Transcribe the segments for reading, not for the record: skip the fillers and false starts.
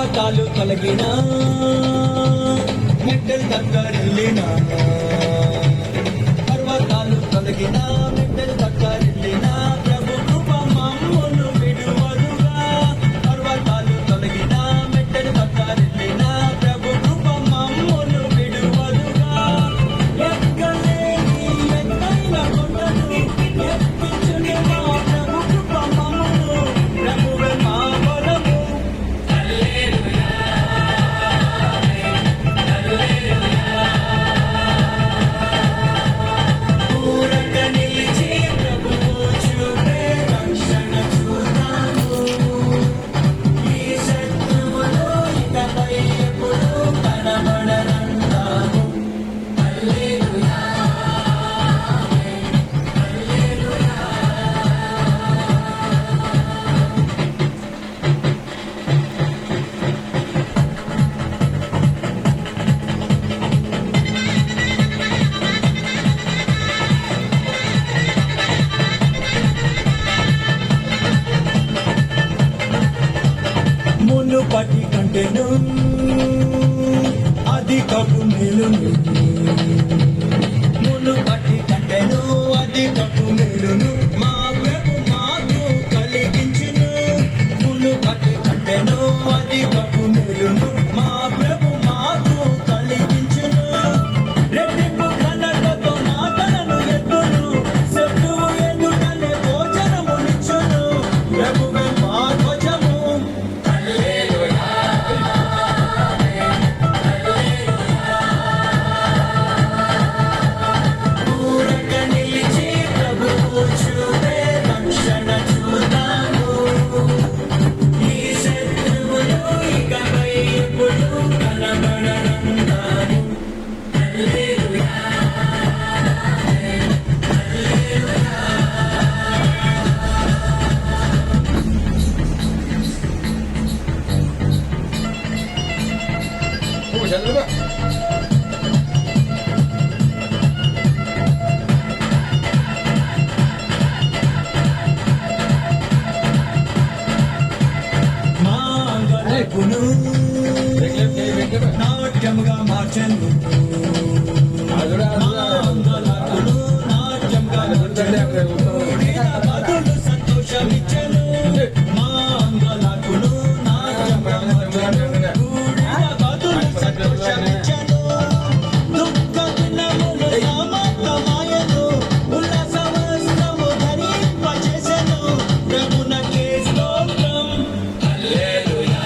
పర్వతాలు తొలగినా మెట్టలు దగ్గరెళ్ళినా పర్వతాలు తొలగినా మెట్టలు దగ్గరెళ్ళినా ప్రభు కృప మమ్మును విడువదుగా పర్వతాలు తొలగినా మెట్టలు దగ్గరెళ్ళినా ప్రభు కృప మమ్మును విడువదుగా ఎక్కలేని ఎత్తైన కొండను ఎక్కించుని మా ప్రభు కృప మమ్మును ప్రభువే మా బలము ఊరట నిలిచి ప్రభువు చూపే రక్షణ చూద్దాము ఈ శత్రువులు ఇకపై ఎప్పుడు కనబడనంటాము హల్లెలూయా మునుపటి కంటెను అధికపు మేలును మునుపటి కంటెను అధికపు మేలును మా ప్రభు మాకు కలిగించును మునుపటి కంటెను అధికపు మేలును మా ప్రభు మాకు కలిగించును రెట్టింపు ఘనతతో మాటలను ఎత్తును శత్రువు ఎదుటనే భోజనమునిచ్చును ప్రభువే మా ధ్వజము ఊరట నిలిచి ప్రభువు చూపే రక్షణ చూద్దాము ఈ శత్రువులు ఇకపై ఎప్పుడు కనబడనంటాము హల్లెలూయా మా అంగలకును నాట్యముగా మార్చెను మా అంగలకును నాట్యముగా మార్చెను కూడిన బదులు సంతోషమిచ్చెను మా అంగలకును నాట్యముగా మార్చెను కూడిన బదులు సంతోషమిచ్చెను దుఃఖ దినములు సమాప్తమాయెను ఉల్లాస వస్త్రము ధరింపజేసెను ప్రభునకే స్తోత్రం హల్లెలూయా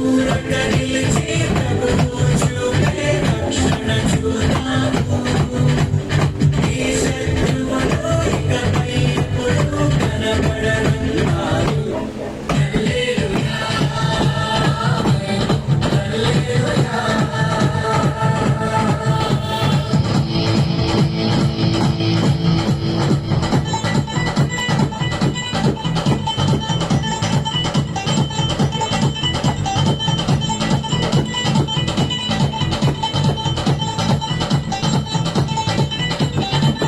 ఊరట నిలిచి ప్రభువు చూపే రక్షణ చూద్దాము ఈ శత్రువులు ఇకపై ఎప్పుడు కనబడనంటారు హల్లెలూయా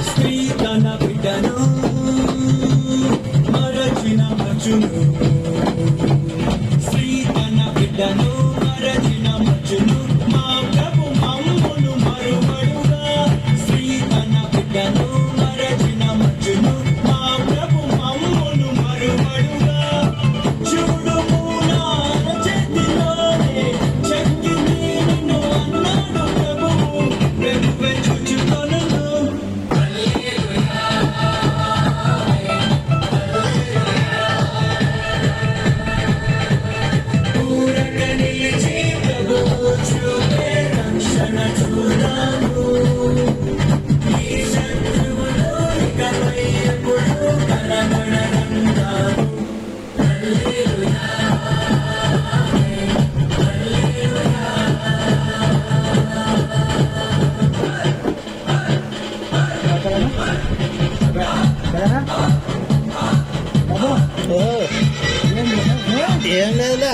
స్త్రీ తన బిడ్డను మరచిన మచ్చును స్త్రీ తన బిడ్డను మరచిన మచ్చును మా ప్రభు మమ్మును మరువడుగా స్త్రీ తన బిడ్డను మరచిన మచ్చును మా ప్రభు మమ్మును మరువడుగా చూడుము నా చేతిలోనే శక్తి నిన్ను అన్నాడు ప్రభువు ప్రభువే చూచుకొనును ఊరట నిలిచి ప్రభువు చూపే రక్షణ చూద్దాము ఈ శత్రువులు ఇకపై ఎప్పుడు కనబడనంటారు హల్లెలూయా ఏం లేదులే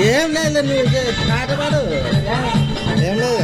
ఏం లేదు నువ్వు పాట పాడు ఏం లేదు